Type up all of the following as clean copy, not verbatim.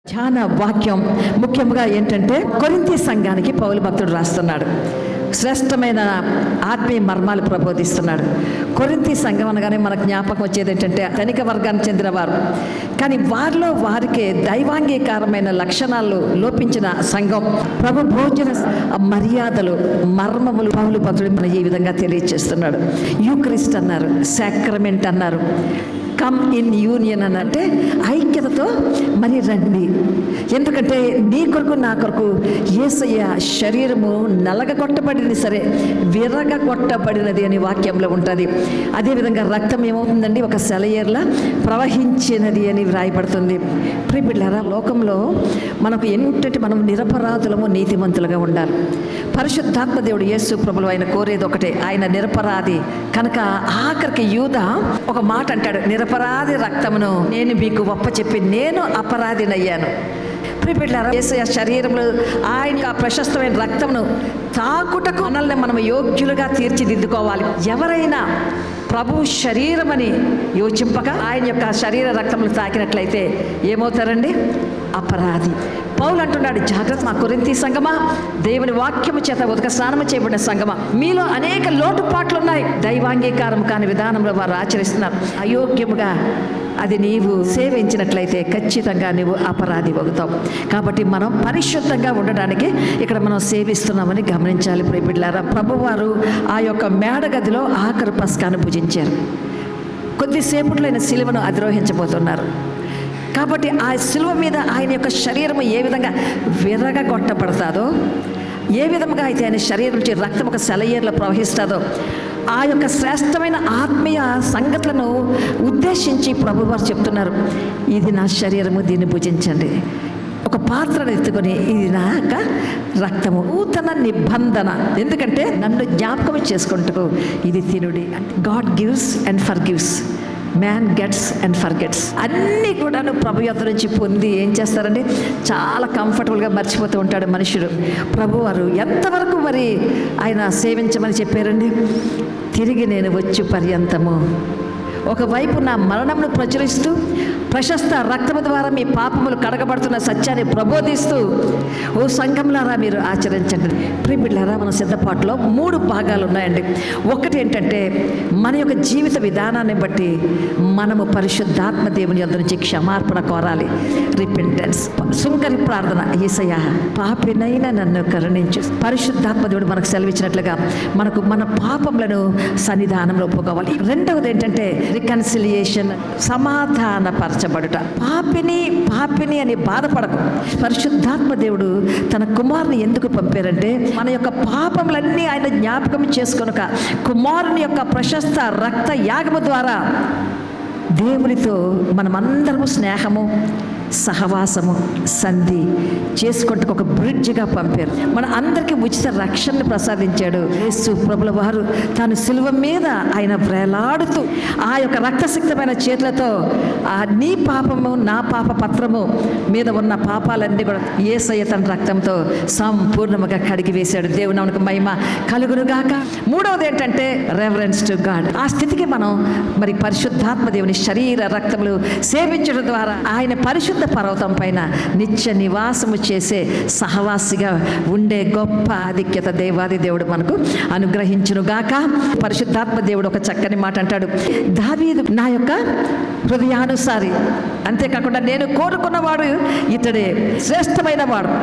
ధ్యాన వాక్యం ముఖ్యంగా ఏంటంటే కొరింథీ సంఘానికి పౌలు భక్తుడు రాస్తున్నాడు. శ్రేష్టమైన ఆత్మీయ మర్మాలు ప్రబోధిస్తున్నాడు. కొరింథీ సంఘం అనగానే మనకు జ్ఞాపకం వచ్చేది ఏంటంటే ధనిక వర్గానికి చెందినవారు, కానీ వారిలో వారికే దైవాంగీకారమైన లక్షణాలు లోపించిన సంఘం. ప్రభు భోజన మర్యాదలు మర్మములు పౌలు భక్తుడు మన ఈ విధంగా తెలియజేస్తున్నాడు. యూక్రిస్ట్ అన్నారు, సాక్రమెంట్ అన్నారు, కమ్ ఇన్ యూనియన్ అని అంటే ఐక్యతతో మరి రండి. ఎందుకంటే నీ కొరకు నా కొరకు యేసయ్య శరీరము నలగగొట్టబడింది, సరే విరగగొట్టబడినది అని వాక్యంలో ఉంటుంది. అదేవిధంగా రక్తం ఏమవుతుందండి, ఒక సెలయేర్లా ప్రవహించినది అని వ్రాయబడుతుంది. ప్రియబిడ్డలారా, లోకంలో మనకు ఏంటంటే మనం నిరపరాధులము నీతిమంతులుగా ఉండాలి. పరిశుద్ధాత్మ దేవుడు యేసు ప్రభువు ఆయన కోరేది ఒకటే, ఆయన నిరపరాధి కనుక ఆఖరికి యూదా ఒక మాట అంటాడు, నిరపరాధి రక్తమును నేను మీకు చెప్పి నేను అపరాధినయ్యాను. ప్రియబిడ్డలారా, యేసయ్య శరీరంలో ఆయన ప్రశస్తమైన రక్తమును తాకుటకు మనల్ని మనం యోగ్యులుగా తీర్చిదిద్దుకోవాలి. ఎవరైనా ప్రభు శరీరమని యోచింపక ఆయన యొక్క శరీర రక్తములు తాకినట్లయితే ఏమవుతారండి? అపరాధి. పౌలు అంటున్నాడు, జాగ్రత్త మా కొరింథీ సంగమా, దేవుని వాక్యము చేత ఉదక స్నానము చేయబడిన సంగమా, మీలో అనేక లోటుపాట్లు ఉన్నాయి. దైవాంగీకారం కాని విధానంలో వారు ఆచరిస్తున్నారు. అయోగ్యముగా అది నీవు సేవించినట్లయితే ఖచ్చితంగా నీవు అపరాధి అవుతావు. కాబట్టి మనం పరిశుద్ధంగా ఉండడానికి ఇక్కడ మనం సేవిస్తున్నామని గమనించాలి. ప్రియబిడ్డలారా, ప్రభువారు ఆ యొక్క మేడగదిలో ఆఖరు పస్కాను భుజించారు. కొద్దిసేపట్లో ఆయన సిలువను అధిరోహించబోతున్నారు. కాబట్టి ఆ సిలువ మీద ఆయన యొక్క శరీరం ఏ విధంగా విరగగొట్టబడతాదో, ఏ విధంగా అయితే ఆయన శరీరం నుంచి రక్తం ఒక సెలయేర్లో ప్రవహిస్తుందో, ఆ యొక్క శ్రేష్టమైన ఆత్మీయ సంగతులను ఉద్దేశించి ప్రభువారు చెప్తున్నారు, ఇది నా శరీరము, దీన్ని భుజించండి. ఒక పాత్రను ఎత్తుకొని ఇది నా యొక్క రక్తము, నూతన నిబంధన, ఎందుకంటే నన్ను జ్ఞాపకం చేసుకుంటూ ఇది తినుడి. God gives and forgives, man gets and forgets. అన్నీ కూడాను ప్రభు యొద్ద నుంచి పొంది ఏం చేస్తారండి, చాలా కంఫర్టబుల్గా మర్చిపోతూ ఉంటాడు మనుషుడు. ప్రభువారు ఎంతవరకు మరి ఆయన సేవించమని చెప్పారండి? తిరిగి నేను వచ్చు పర్యంతము, ఒకవైపు నా మరణమును ప్రచురిస్తూ ప్రశస్త రక్తము ద్వారా మీ పాపములు కడగబడుతున్న సత్యాన్ని ప్రబోధిస్తూ ఓ సంఘంలారా మీరు ఆచరించండి. ప్రియబిడ్డలారా, మన సిద్ధపాటులో 3 భాగాలు ఉన్నాయండి. ఒకటి ఏంటంటే మన యొక్క జీవిత విధానాన్ని బట్టి మనము పరిశుద్ధాత్మ దేవుని యొద్ద నుంచి క్షమార్పణ కోరాలి, రిపెంటెన్స్. సుంకరి ప్రార్థన, యేసయ్యా పాపినైనా నన్ను కరుణించు. పరిశుద్ధాత్మ దేవుడు మనకు సెలవిచ్చినట్లుగా మనకు మన పాపములను సన్నిధానంలో ఒప్పుకోవాలి. రెండవది ఏంటంటే రికన్సిలియేషన్, సమాధానపరచబడుట. పాపిని అని బాధపడకు. పరిశుద్ధాత్మ దేవుడు తన కుమారుని ఎందుకు పంపారంటే మన యొక్క పాపములన్నీ ఆయన జ్ఞాపకం చేసుకొనక కుమారుని యొక్క ప్రశస్త రక్త యాగము ద్వారా దేవునితో మనమందరము స్నేహము, సహవాసము, సంధి చేసుకుంటూ ఒక బ్రిడ్జ్గా పంపారు. మన అందరికీ ఉచిత రక్షణను ప్రసాదించాడు. యేసు ప్రభుల వారు తాను సిలువ మీద ఆయన వేలాడుతూ ఆ యొక్క రక్తసిక్తమైన చేతులతో ఆ నీ పాపము నా పాప పత్రము మీద ఉన్న పాపాలన్నీ కూడా యేసయ్య తన రక్తంతో సంపూర్ణముగా కడిగి వేశాడు. దేవుని నామమునకు మహిమ కలుగునుగాక. మూడవది ఏంటంటే రెవరెన్స్ టు గాడ్. ఆ స్థితికి మనం మరి పరిశుద్ధాత్మ దేవుని శరీర రక్తములు సేవించడం ద్వారా ఆయన పరిశుద్ధ పర్వతం పైన నిత్య నివాసము చేసే సహవాసిగా ఉండే గొప్ప ఆధిక్యత దేవాది దేవుడు మనకు అనుగ్రహించునుగాక. పరిశుద్ధాత్మ దేవుడు ఒక చక్కని మాట అంటాడు, దావీదు నా యొక్క హృదయానుసారి, అంతేకాకుండా నేను కోరుకున్నవాడు ఇతడే, శ్రేష్టమైన వాడు,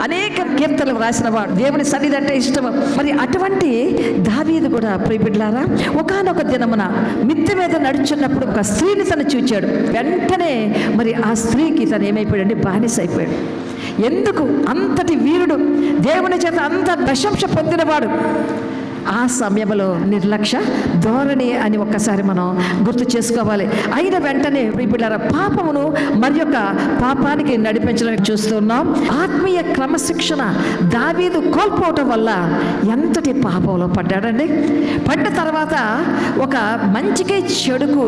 అనేక కీర్తనలు రాసిన వాడు, దేవుని సన్నిధి అంటే ఇష్టము. మరి అటువంటి దావీదు కూడా ప్రియబిడ్డలారా ఒకానొక దినమున మిద్దె మీద నడుచున్నప్పుడు ఒక స్త్రీని తను చూచాడు. వెంటనే మరి ఆ స్త్రీకి తను ఏమైపోయాడండి, బానిస అయిపోయాడు. ఎందుకు? అంతటి వీరుడు, దేవుని చేత అంత ప్రశంస పొందినవాడు. ఆ సమయంలో నిర్లక్ష్య ధోరణి అని ఒక్కసారి మనం గుర్తు చేసుకోవాలి. అయిన వెంటనే ప్రియబిడ్డలారా పాపమును మరి యొక్క పాపానికి నడిపించడానికి చూస్తున్నాం. ఆత్మీయ క్రమశిక్షణ దావీదు కోల్పోవటం వల్ల ఎంతటి పాపంలో పడ్డాడండి. పడ్డ తర్వాత ఒక మంచికి చెడుకు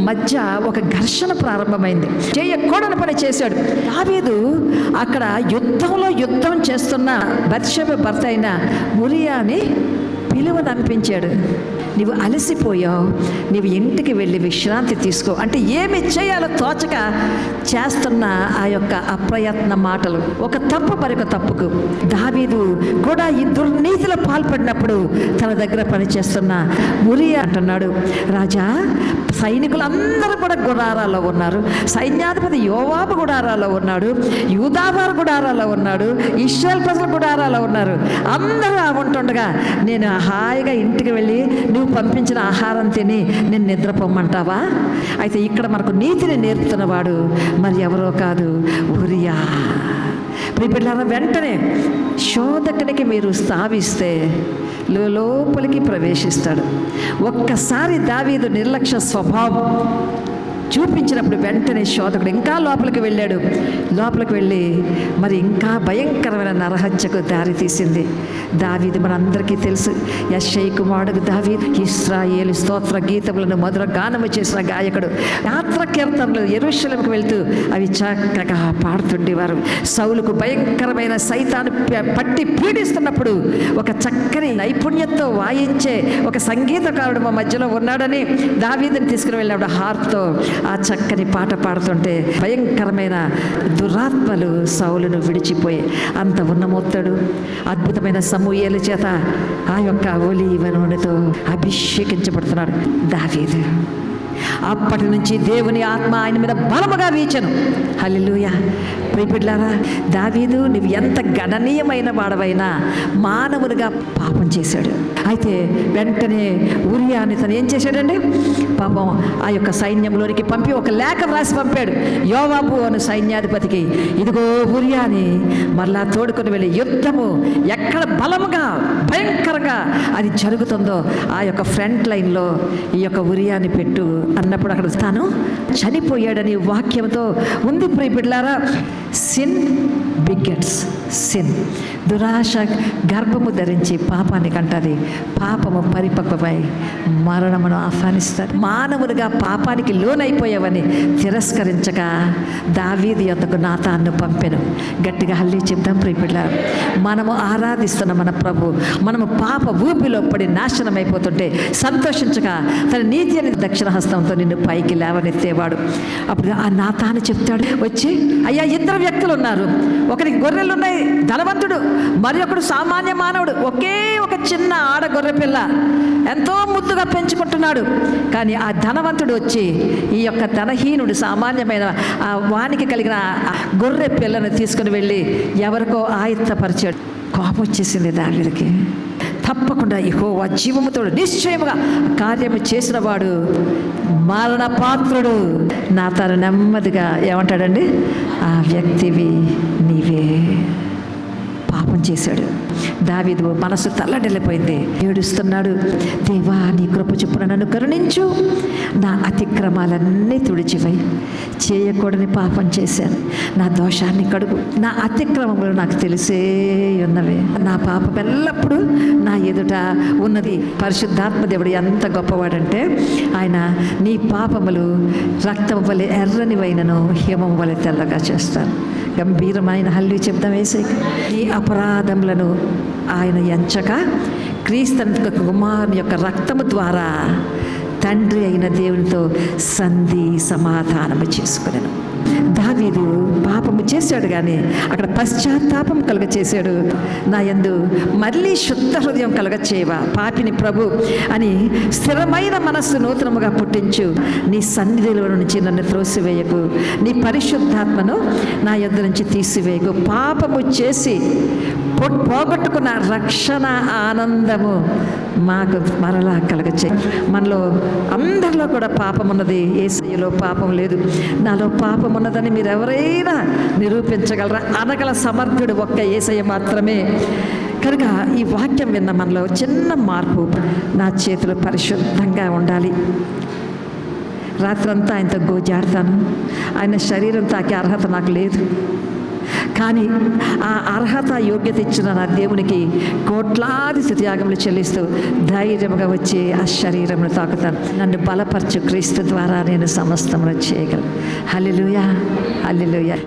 మధ్య ఒక ఘర్షణ ప్రారంభమైంది. చేయకూడని పని చేశాడు దావీదు. అక్కడ యుద్ధం చేస్తున్న బత్షెబ భర్త అయిన ఉరియాని పిలువనంపించాడు. నీవు అలసిపోయావు, నీవు ఇంటికి వెళ్ళి విశ్రాంతి తీసుకో అంటే ఏమి చేయాలో తోచక చేస్తున్న ఆ యొక్క అప్రయత్న మాటలు, ఒక తప్పు మరొక తప్పుకు దావీదు కూడా ఈ దుర్నీతిలో పాల్పడినప్పుడు తన దగ్గర పనిచేస్తున్న ఉరియా అంటున్నాడు, రాజా సైనికులందరూ కూడా గుడారాల్లో ఉన్నారు, సైన్యాధిపతి యోవాబు గుడారాల్లో ఉన్నాడు, యూదావారు గుడారాల్లో ఉన్నాడు, ఇశ్రాయేలు ప్రజల గుడారాల్లో ఉన్నారు, అందరూ ఉంటుండగా నేను హాయిగా ఇంటికి వెళ్ళి నువ్వు పంపించిన ఆహారం తిని నేను నిద్రపోమ్మంటావా? అయితే ఇక్కడ మనకు నీతిని నేర్పుతున్నవాడు మరి ఎవరో కాదు, ఉరియా. ప్రియబిడ్డలారా, వెంటనే శోధకునికి మీరు స్థాపిస్తే లోపలికి ప్రవేశిస్తాడు. ఒక్కసారి దావీదు నిర్లక్ష్య స్వభావం చూపించినప్పుడు వెంటనే శోధకుడు ఇంకా లోపలికి వెళ్ళాడు. లోపలికి వెళ్ళి మరి ఇంకా భయంకరమైన నరహత్యకు దారి తీసింది. దావీదు మనందరికీ తెలుసు, యెషై కుమారుడు దావీదు ఇశ్రాయేలు స్తోత్ర గీతములను మధుర గానము చేసిన గాయకుడు. యాత్ర కీర్తనలు యెరూషలేముకు వెళ్తూ అవి చక్కగా పాడుతుండేవారు. సౌలుకు భయంకరమైన సైతాను పట్టి పీడిస్తున్నప్పుడు ఒక చక్కని నైపుణ్యంతో వాయించే ఒక సంగీతకారుడు మా మధ్యలో ఉన్నాడని దావీదుని తీసుకుని వెళ్ళినప్పుడు హార్ప్తో ఆ చక్కని పాట పాడుతుంటే భయంకరమైన దురాత్మలు సౌలును విడిచిపోయి అంత ఉన్నమొత్తడు అద్భుతమైన సమూయేలు చేత ఆ యొక్క ఒలీవ నూనెతో అభిషేకించబడుతున్నాడు దావీదు. అప్పటి నుంచి దేవుని ఆత్మ ఆయన మీద బలముగా వీచెను. హల్లెలూయా. ప్రియబిడ్డలారా, దావీదు నువ్వు ఎంత గణనీయమైన వాడవైనా మానవునిగా పాపం చేశాడు. అయితే వెంటనే ఉరియాని తను ఏం చేశాడండి, పాపం ఆ యొక్క సైన్యంలోనికి పంపి ఒక లేఖ రాసి పంపాడు యోవాబు అను సైన్యాధిపతికి. ఇదిగో ఉరియాని మరలా తోడుకొని వెళ్ళి యుద్ధము ఎక్కడ బలముగా భయంకరంగా అది జరుగుతుందో ఆ యొక్క ఫ్రంట్ లైన్లో ఈ యొక్క ఉరియాని పెట్టు అన్నప్పుడు అక్కడ తాను చనిపోయాడని వాక్యంతో ఉంది. ప్రియబిడ్డలారా, సిన్ బిగెట్స్ సిన్. దురాశ గర్భము ధరించి పాపాన్ని కంటది, పాపము పరిపక్వమై మరణమును ఆహ్వానిస్తారు. మానవులుగా పాపానికి లోనైపోయావని తిరస్కరించక దావీదు యొద్దకు నాతాను పంపెను. గట్టిగా హల్లెలూయా చెప్తాం. ప్రియబిడ్డలారా, మనము ఆరాధిస్తున్న మన ప్రభు మనము పాప ఊపిలో పడి నాశనం అయిపోతుంటే సంతోషించక తన నీతి అని దక్షిణ హస్తంతో నిన్ను పైకి లేవనెత్తేవాడు. అప్పుడు ఆ నాతాను చెప్తాడు వచ్చి, అయ్యా ఇద్దరు వ్యక్తులు ఉన్నారు, ఒకరికి గొర్రెలు ఉన్నాయి ధనవంతుడు, మరి ఒకడు సామాన్య మానవుడు. ఒకే ఒక చిన్న ఆడ గొర్రె పిల్ల ఎంతో ముద్దుగా పెంచుకుంటున్నాడు. కానీ ఆ ధనవంతుడు వచ్చి ఈ యొక్క ధనహీనుడు సామాన్యమైన ఆ వానికి కలిగిన గొర్రె పిల్లను తీసుకుని వెళ్ళి ఎవరికో ఆయుత్తపరిచాడు. కోపం వచ్చేసింది దావీదుకి. తప్పకుండా యెహోవా జీవముతో నిశ్చయముగా కార్యము చేసిన వాడు మరణపాత్రుడు. నా తను నెమ్మదిగా ఏమంటాడండి, ఆ వ్యక్తివి నీవే. పాపం చేశాడు. దావీదు మనసు తల్లడిల్లిపోయింది, ఏడుస్తున్నాడు. దేవా నీ కృప చొప్పున నన్ను కరుణించు, నా అతిక్రమాలన్నీ తుడిచివై, చేయకూడని పాపం చేశాను, నా దోషాన్ని కడుగు, నా అతిక్రమములు నాకు తెలిసే ఉన్నవి, నా పాపం ఎల్లప్పుడూ నా ఎదుట ఉన్నది. పరిశుద్ధాత్మ దేవుడు ఎంత గొప్పవాడంటే ఆయన నీ పాపములు రక్తము వలె ఎర్రనివైనను హిమము వలె తెల్లగా చేస్తాను. గంభీరమైన హల్లెలూయా చెప్దాం. యేసయ్యకి ఈ అపరాధములను ఆయన ఎంచక క్రీస్తు కుమారుని యొక్క రక్తము ద్వారా తండ్రి అయిన దేవునితో సంధి సమాధానము చేసుకునేను. దావీదు పాపము చేశాడు, కానీ అక్కడ పశ్చాత్తాపం కలుగ చేశాడు. నా యందు మళ్ళీ శుద్ధ హృదయం కలుగ చేయవా పాపిని ప్రభు అని స్థిరమైన మనస్సు నూతనముగా పుట్టించు, నీ సన్నిధిలో నుంచి నన్ను త్రోసివేయకు, నీ పరిశుద్ధాత్మను నా యొద్ద నుంచి తీసివేయకు. పాపము చేసి పోగొట్టుకున్న రక్షణ ఆనందము మాకు మరలా కలగచేయి. మనలో అందరిలో కూడా పాపం ఉన్నది, యేసయ్యలో పాపం లేదు. నాలో పాపం ఉన్నదని మీరు ఎవరైనా నిరూపించగలరా? అనగల సమర్థుడు ఒక్క యేసయ్య మాత్రమే. కనుక ఈ వాక్యం విన్న మనలో చిన్న మార్పు, నా చేతులు పరిశుద్ధంగా ఉండాలి, రాత్రంతా ఆయనతో గోజాడతాను, ఆయన శరీరం తాకే అర్హత నాకు లేదు, కానీ ఆ అర్హత యోగ్యత ఇచ్చిన నా దేవునికి కోట్లాది స్తుత్యాగములు చెల్లిస్తూ ధైర్యంగా వచ్చి ఆ శరీరమును తాకుతాను. నన్ను బలపరచు క్రీస్తు ద్వారా నేను సమస్తమును చేయగలను. హల్లెలూయా, హల్లెలూయా.